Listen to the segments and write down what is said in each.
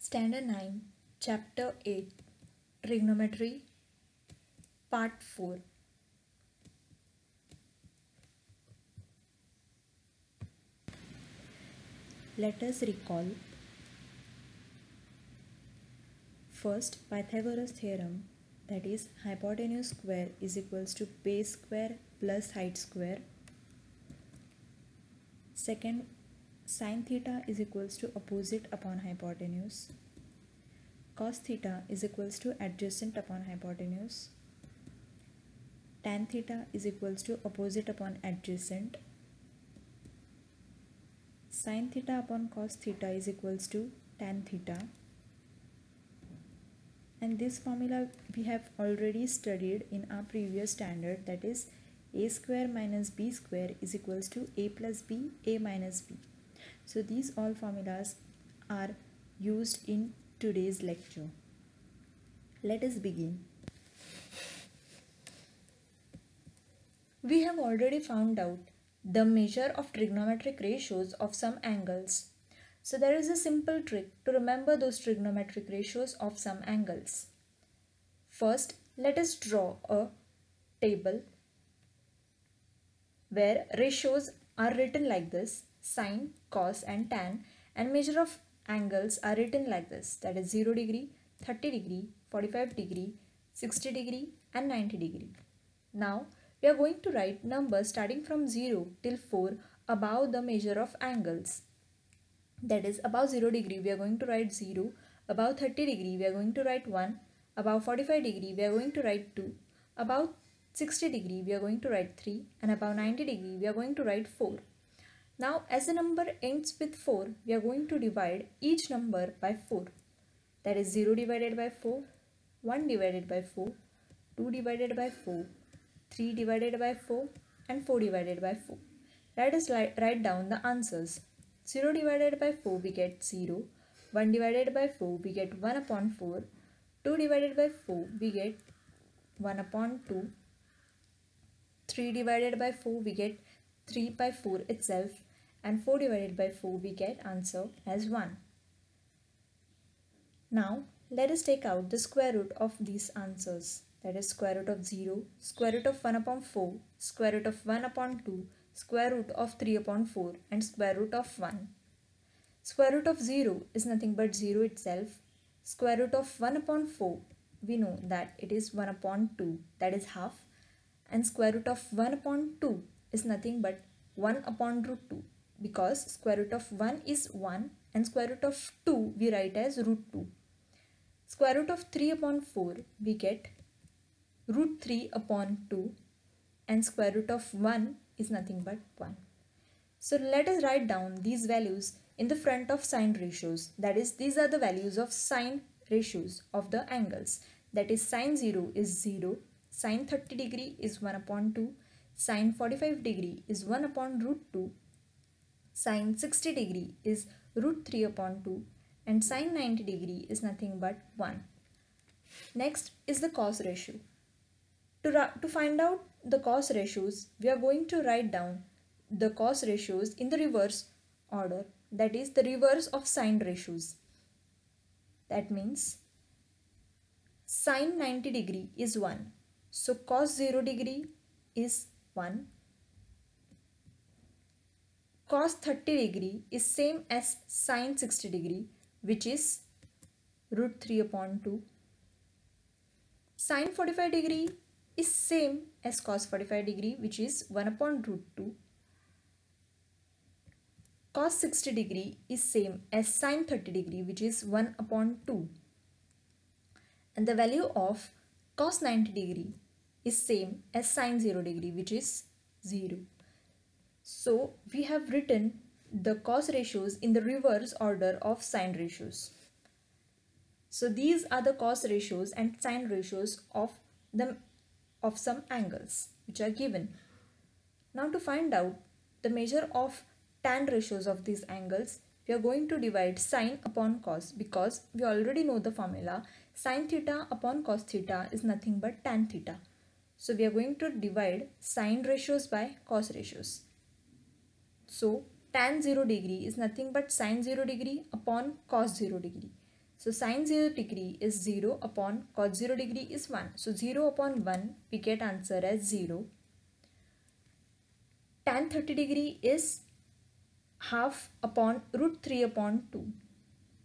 Standard 9, Chapter 8, Trigonometry, Part 4. Let us recall first Pythagoras theorem, that is hypotenuse square is equals to base square plus height square. Second, sin theta is equals to opposite upon hypotenuse. Cos theta is equals to adjacent upon hypotenuse. Tan theta is equals to opposite upon adjacent. Sin theta upon cos theta is equals to tan theta. And this formula we have already studied in our previous standard, that is a square minus b square is equals to a plus b, a minus b. So these all formulas are used in today's lecture. Let us begin. We have already found out the measure of trigonometric ratios of some angles. So there is a simple trick to remember those trigonometric ratios of some angles. First, let us draw a table where ratios are written like this: sine, cos and tan, and measure of angles are written like this, that is 0 degree, 30 degree, 45 degree, 60 degree and 90 degree. Now we are going to write numbers starting from 0 till 4 above the measure of angles. That is, above 0 degree we are going to write 0, above 30 degree we are going to write 1, above 45 degree we are going to write 2, above 60 degree we are going to write 3, and above 90 degree we are going to write 4. Now as the number ends with 4, we are going to divide each number by 4. That is 0 divided by 4, 1 divided by 4, 2 divided by 4, 3 divided by 4 and 4 divided by 4. Let us write down the answers. 0 divided by 4 we get 0, 1 divided by 4 we get 1 upon 4, 2 divided by 4 we get 1 upon 2, 3 divided by 4 we get 3 by 4 itself, and 4 divided by 4 we get answer as 1. Now let us take out the square root of these answers. That is square root of 0, square root of 1 upon 4, square root of 1 upon 2, square root of 3 upon 4 and square root of 1. Square root of 0 is nothing but 0 itself. Square root of 1 upon 4, we know that it is 1 upon 2, that is half. And square root of 1 upon 2 is nothing but 1 upon root 2, because square root of 1 is 1 and square root of 2 we write as root 2. Square root of 3 upon 4 we get root 3 upon 2, and square root of 1 is nothing but 1. So let us write down these values in the front of sine ratios. That is, these are the values of sine ratios of the angles. That is, sine 0 is 0, sine 30 degree is 1 upon 2, sine 45 degree is 1 upon root 2, sine 60 degree is root 3 upon 2, and sine 90 degree is nothing but 1. Next is the cos ratio. To find out the cos ratios, we are going to write down the cos ratios in the reverse order, that is the reverse of sine ratios. That means sine 90 degree is 1, so cos 0 degree is 1. Cos 30 degree is same as sine 60 degree, which is root 3 upon 2. Sine 45 degree is same as cos 45 degree, which is 1 upon root 2. Cos 60 degree is same as sine 30 degree, which is 1 upon 2. And the value of cos 90 degree is same as sine 0 degree, which is 0. So we have written the cos ratios in the reverse order of sine ratios. So these are the cos ratios and sine ratios of some angles which are given. Now to find out the measure of tan ratios of these angles, we are going to divide sine upon cos, because we already know the formula sine theta upon cos theta is nothing but tan theta. So we are going to divide sine ratios by cos ratios. So tan 0 degree is nothing but sine 0 degree upon cos 0 degree. So sine 0 degree is 0 upon cos 0 degree is 1. So 0 upon 1 we get answer as 0. Tan 30 degree is half upon root 3 upon 2.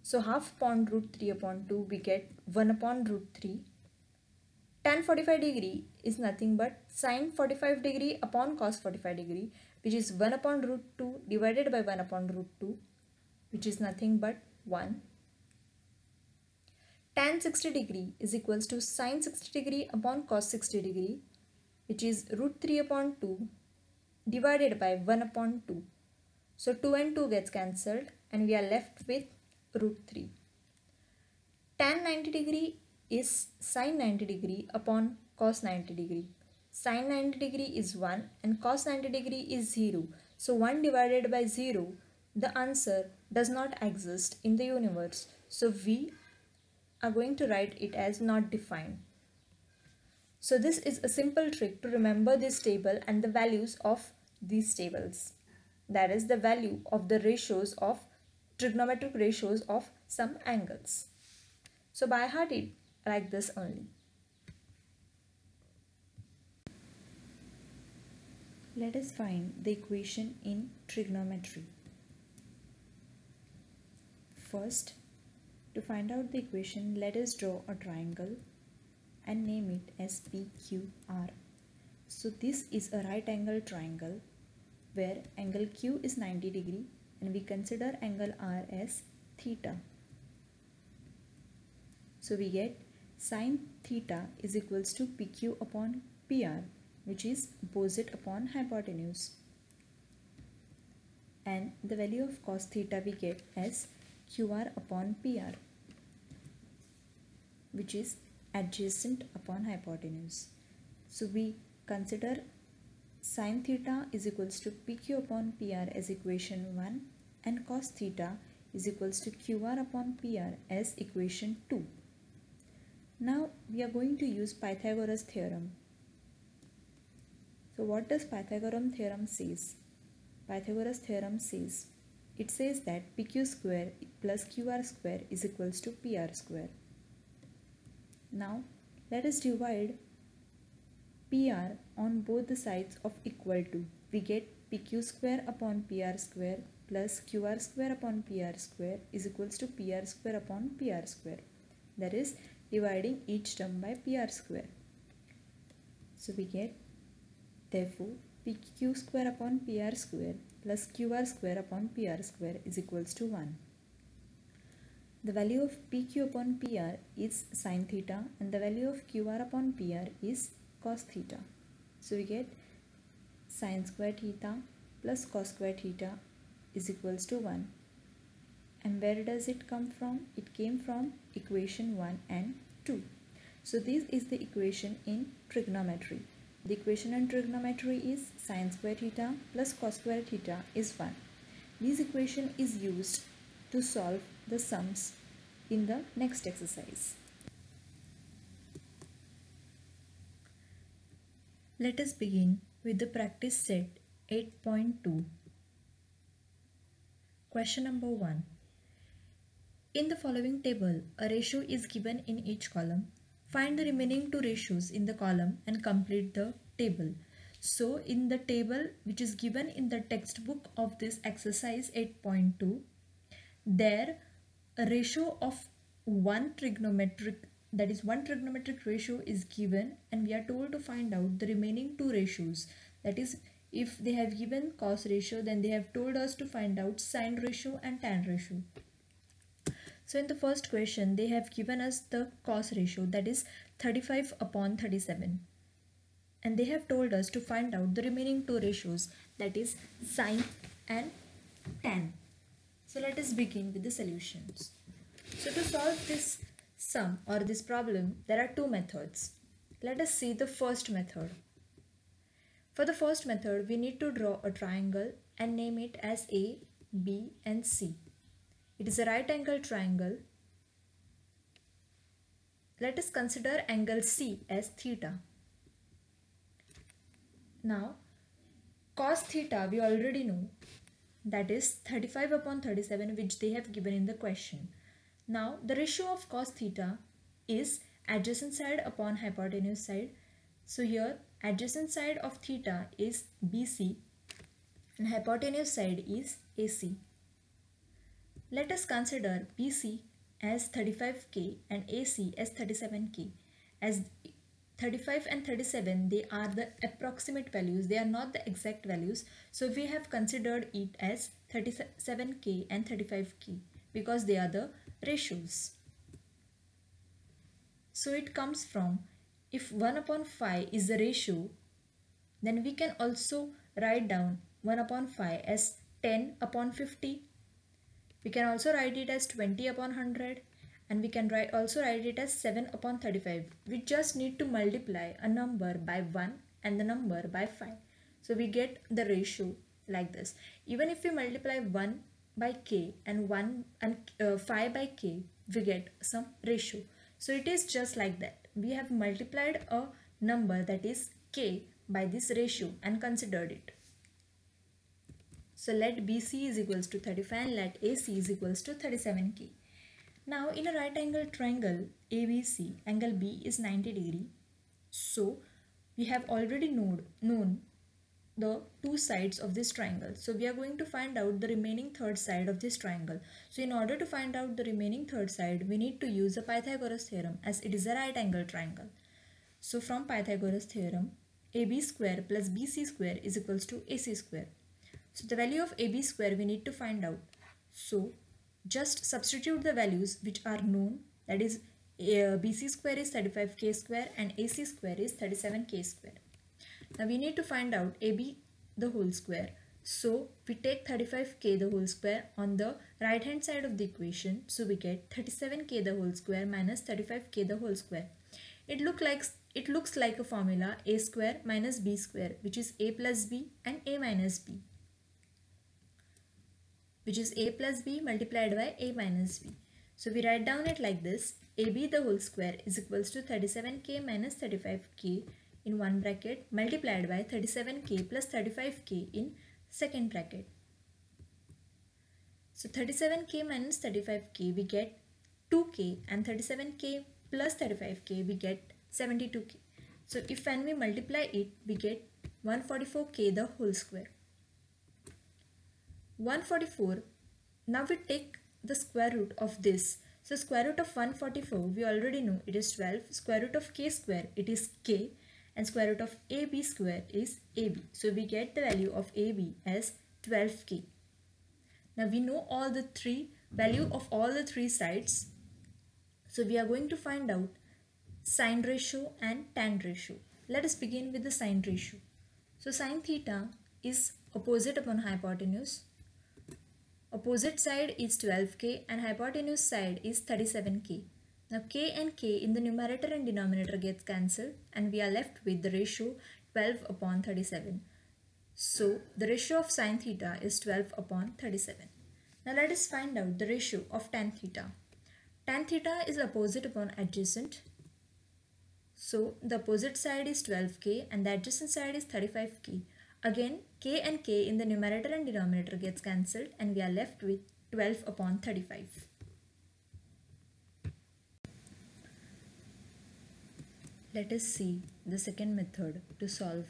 So half upon root 3 upon 2 we get 1 upon root 3. Tan 45 degree is nothing but sine 45 degree upon cos 45 degree, which is 1 upon root 2 divided by 1 upon root 2, which is nothing but 1. Tan 60 degree is equals to sine 60 degree upon cos 60 degree, which is root 3 upon 2 divided by 1 upon 2. So 2 and 2 gets cancelled and we are left with root 3. Tan 90 degree is sine 90 degree upon cos 90 degree. Sine 90 degree is 1 and cos 90 degree is 0. So 1 divided by 0, the answer does not exist in the universe. So we are going to write it as not defined. So this is a simple trick to remember this table and the values of these tables. That is the value of the ratios of trigonometric ratios of some angles. So by heart it like this only. Let us find the equation in trigonometry. First, to find out the equation, let us draw a triangle and name it as PQR. So this is a right angle triangle where angle Q is 90 degree and we consider angle R as theta. So we get sine theta is equals to PQ upon PR, which is opposite upon hypotenuse. And the value of cos theta we get as QR upon PR, which is adjacent upon hypotenuse. So we consider sin theta is equals to PQ upon PR as equation 1 and cos theta is equals to QR upon PR as equation 2. Now we are going to use Pythagoras theorem. So what does Pythagoras theorem says? Pythagoras theorem says, it says that PQ square plus QR square is equals to PR square. Now let us divide PR on both the sides of equal to. We get PQ square upon PR square plus QR square upon PR square is equals to PR square upon PR square. That is dividing each term by PR square. So we get therefore PQ square upon PR square plus QR square upon PR square is equals to 1. The value of PQ upon PR is sin theta and the value of QR upon PR is cos theta. So we get sin square theta plus cos square theta is equals to 1. And where does it come from? It came from equation 1 and 2. So this is the equation in trigonometry. The equation in trigonometry is sin square theta plus cos square theta is 1. This equation is used to solve the sums in the next exercise. Let us begin with the practice set 8.2. Question number 1. In the following table, a ratio is given in each column. Find the remaining two ratios in the column and complete the table. So in the table which is given in the textbook of this exercise 8.2, there a ratio of one trigonometric ratio is given and we are told to find out the remaining two ratios. That is, if they have given cos ratio, then they have told us to find out sin ratio and tan ratio. So in the first question, they have given us the cos ratio, that is 35 upon 37. And they have told us to find out the remaining two ratios, that is sin and tan. So let us begin with the solutions. So to solve this sum or this problem, there are two methods. Let us see the first method. For the first method, we need to draw a triangle and name it as A, B and C. It is a right angle triangle. Let us consider angle C as theta. Now, cos theta we already know, that is 35 upon 37, which they have given in the question. Now the ratio of cos theta is adjacent side upon hypotenuse side. So here adjacent side of theta is BC and hypotenuse side is AC. Let us consider BC as 35K and AC as 37K. As 35 and 37, they are the approximate values, they are not the exact values. So we have considered it as 37K and 35K because they are the ratios. So it comes from, if 1 upon 5 is the ratio, then we can also write down 1 upon 5 as 10 upon 50. We can also write it as 20 upon 100, and we can also write it as 7 upon 35. We just need to multiply a number by 1 and the number by 5. So we get the ratio like this. Even if we multiply 1 by k and 5 by k, we get some ratio. So it is just like that. We have multiplied a number that is k by this ratio and considered it. So let BC is equals to 35 and let AC is equals to 37K. Now in a right angle triangle ABC, angle B is 90 degree. So we have already known the two sides of this triangle. So we are going to find out the remaining third side of this triangle. So in order to find out the remaining third side, we need to use the Pythagoras theorem as it is a right angle triangle. So from Pythagoras theorem, AB square plus BC square is equals to AC square. So the value of AB square we need to find out. So just substitute the values which are known, that is BC square is 35K square and AC square is 37K square. Now we need to find out AB the whole square. So we take 35K the whole square on the right hand side of the equation. So we get 37K the whole square minus 35K the whole square. It looks like a formula A square minus B square, which is A plus B and A minus B, which is A plus B multiplied by A minus B. So we write down it like this: AB the whole square is equals to 37K minus 35K in one bracket multiplied by 37K plus 35K in second bracket. So 37K minus 35K we get 2K and 37K plus 35K we get 72K. So if when we multiply it, we get 144K the whole square. 144. Now we take the square root of this. So square root of 144 we already know it is 12. Square root of k square it is k, and square root of ab square is ab. So we get the value of ab as 12k. Now we know all the value of all the three sides. So we are going to find out sine ratio and tan ratio. Let us begin with the sine ratio. So sine theta is opposite upon hypotenuse. Opposite side is 12k and hypotenuse side is 37k. Now k and k in the numerator and denominator gets cancelled and we are left with the ratio 12 upon 37. So the ratio of sine theta is 12 upon 37. Now let us find out the ratio of tan theta. Tan theta is opposite upon adjacent. So the opposite side is 12k and the adjacent side is 35k. Again, k and k in the numerator and denominator gets cancelled and we are left with 12 upon 35. Let us see the second method to solve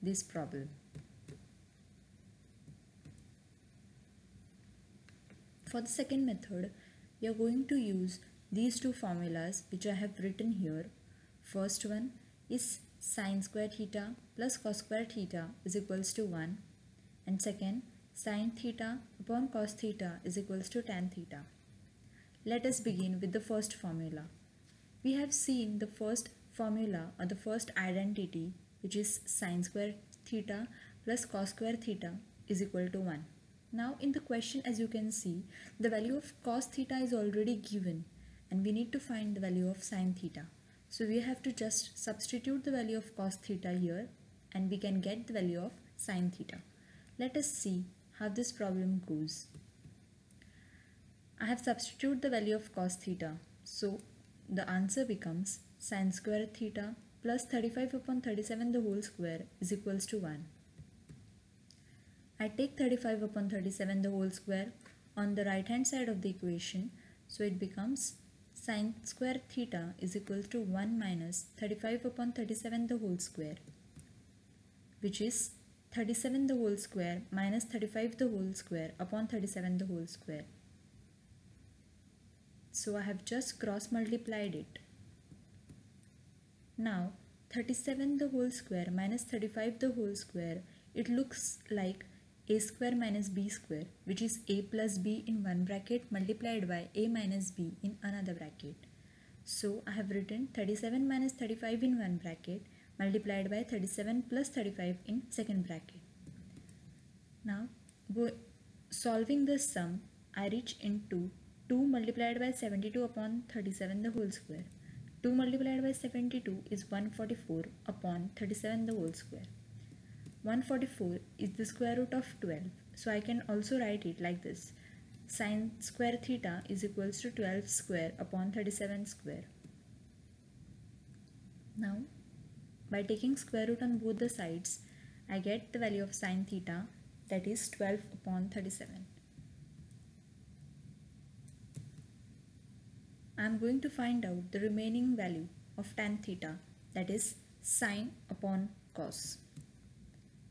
this problem. For the second method, we are going to use these two formulas which I have written here. First one is sin square theta plus cos square theta is equals to 1, and second sin theta upon cos theta is equals to tan theta. Let us begin with the first formula. We have seen the first formula or the first identity, which is sin square theta plus cos square theta is equal to 1. Now in the question, as you can see, the value of cos theta is already given and we need to find the value of sin theta. So we have to just substitute the value of cos theta here and we can get the value of sin theta. Let us see how this problem goes. I have substituted the value of cos theta. So the answer becomes sin square theta plus 35 upon 37 the whole square is equals to 1. I take 35 upon 37 the whole square on the right hand side of the equation. So it becomes sine square theta is equal to 1 minus 35 upon 37 the whole square, which is 37 the whole square minus 35 the whole square upon 37 the whole square. So I have just cross multiplied it. Now 37 the whole square minus 35 the whole square, it looks like a square minus b square, which is a plus b in one bracket multiplied by a minus b in another bracket. So I have written 37 minus 35 in one bracket multiplied by 37 plus 35 in second bracket. Now solving this sum, I reach into 2 multiplied by 72 upon 37 the whole square. 2 multiplied by 72 is 144 upon 37 the whole square. 144 is the square root of 12. So I can also write it like this. Sine square theta is equals to 12 square upon 37 square. Now, by taking square root on both the sides, I get the value of sine theta, that is 12 upon 37. I am going to find out the remaining value of tan theta, that is sine upon cos.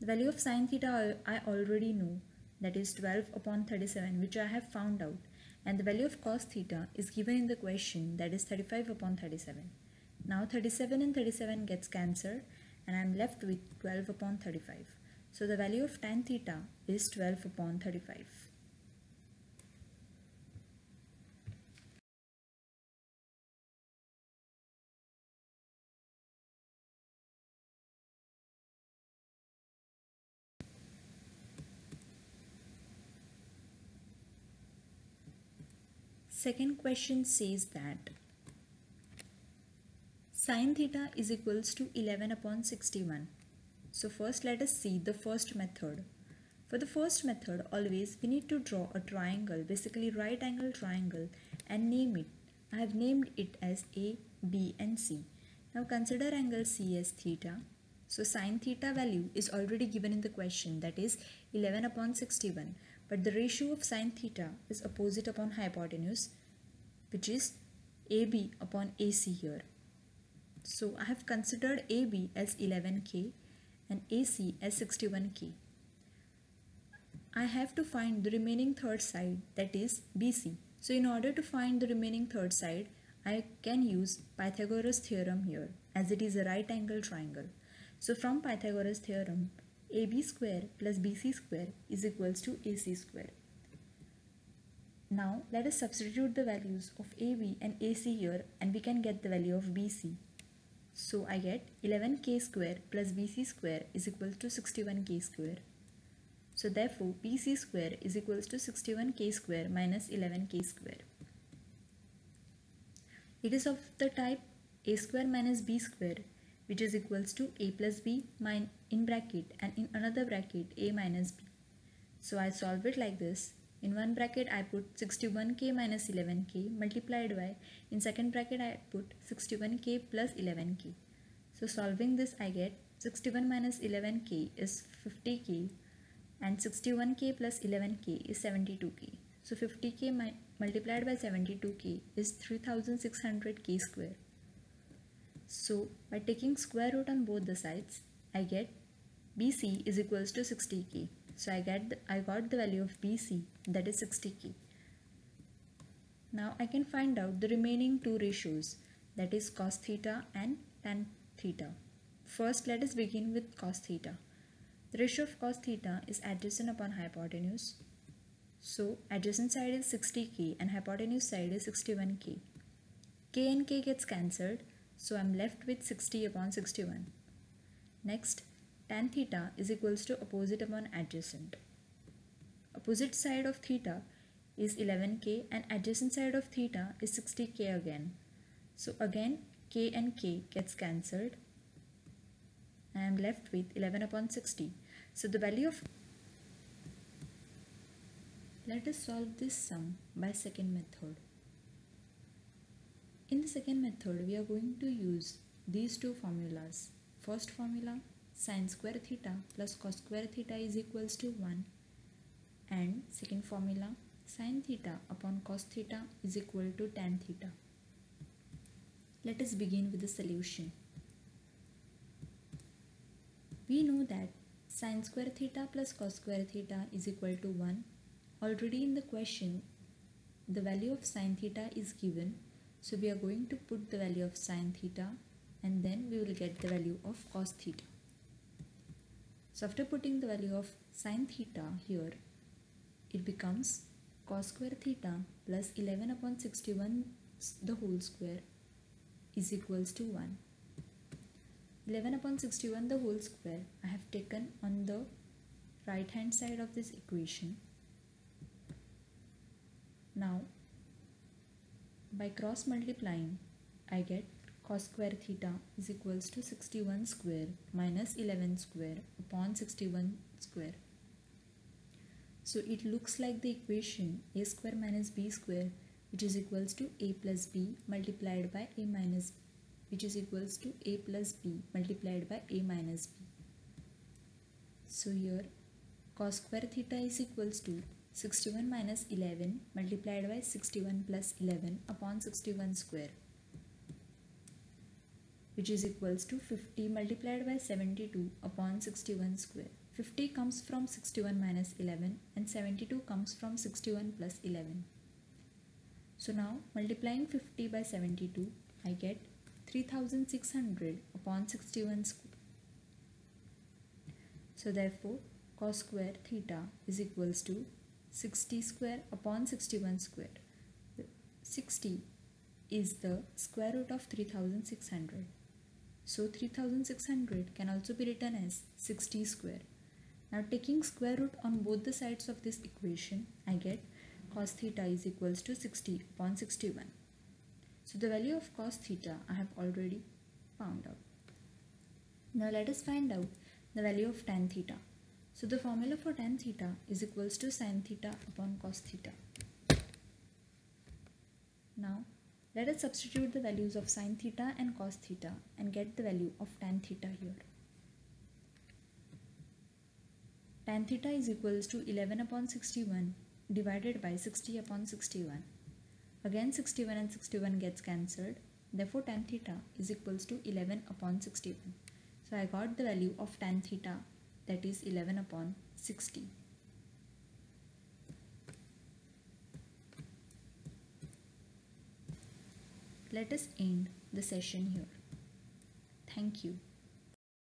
The value of sine theta I already know, that is 12 upon 37, which I have found out, and the value of cos theta is given in the question, that is 35 upon 37. Now 37 and 37 gets cancelled and I am left with 12 upon 35. So the value of tan theta is 12 upon 35. Second question says that sine theta is equals to 11 upon 61. So first let us see the first method. For the first method, always we need to draw a triangle, basically right angle triangle, and name it. I have named it as A, B and C. Now consider angle C as theta. So sine theta value is already given in the question, that is 11 upon 61. But the ratio of sine theta is opposite upon hypotenuse, which is AB upon AC here. So I have considered AB as 11K and AC as 61K. I have to find the remaining third side, that is BC. So in order to find the remaining third side, I can use Pythagoras theorem here, as it is a right angle triangle. So from Pythagoras theorem, AB square plus BC square is equals to AC square. Now let us substitute the values of AB and AC here and we can get the value of BC. So I get 11K square plus BC square is equal to 61K square. So therefore BC square is equals to 61K square minus 11K square. It is of the type A square minus B square, which is equals to A plus B in bracket and in another bracket A minus B. So I solve it like this. In one bracket I put 61K minus 11K multiplied by, in second bracket I put 61K plus 11K. So solving this I get 61 minus 11K is 50K and 61K plus 11K is 72K. So 50K multiplied by 72K is 3600K square. So by taking square root on both the sides, I get BC is equals to 60K. So I got the value of BC, that is 60K. Now I can find out the remaining two ratios, that is cos theta and tan theta. First let us begin with cos theta. The ratio of cos theta is adjacent upon hypotenuse. So adjacent side is 60K and hypotenuse side is 61K. K and K gets cancelled, so I am left with 60 upon 61. Next, tan theta is equals to opposite upon adjacent. Opposite side of theta is 11K and adjacent side of theta is 60K again. So again K and K gets cancelled. I am left with 11 upon 60. So the value of... Let us solve this sum by second method. In the second method, we are going to use these two formulas. First formula, sin square theta plus cos square theta is equals to 1. And second formula, sin theta upon cos theta is equal to tan theta. Let us begin with the solution. We know that sin square theta plus cos square theta is equal to 1. Already in the question, the value of sin theta is given. So we are going to put the value of sin theta and then we will get the value of cos theta. So after putting the value of sin theta here, it becomes cos square theta plus 11 upon 61 the whole square is equals to 1. 11 upon 61 the whole square I have taken on the right hand side of this equation. Now by cross multiplying I get cos square theta is equals to 61 square minus 11 square upon 61 square. So it looks like the equation a square minus b square, which is equals to a plus b multiplied by a minus b, which is equals to a plus b multiplied by a minus b. So here cos square theta is equals to 61 minus 11 multiplied by 61 plus 11 upon 61 square, which is equals to 50 multiplied by 72 upon 61 square. 50 comes from 61 minus 11 and 72 comes from 61 plus 11. So now multiplying 50 by 72, I get 3600 upon 61 square. So therefore cos square theta is equals to 60 square upon 61 square. 60 is the square root of 3600. So 3600 can also be written as 60 square. Now taking square root on both the sides of this equation, I get cos theta is equals to 60 upon 61. So the value of cos theta I have already found out. Now let us find out the value of tan theta. So the formula for tan theta is equals to sin theta upon cos theta. Now let us substitute the values of sin theta and cos theta and get the value of tan theta here. Tan theta is equals to 11 upon 61 divided by 60 upon 61. Again 61 and 61 gets cancelled. Therefore tan theta is equals to 11 upon 61. So I got the value of tan theta, that is 11 upon 60. Let us end the session here. Thank you.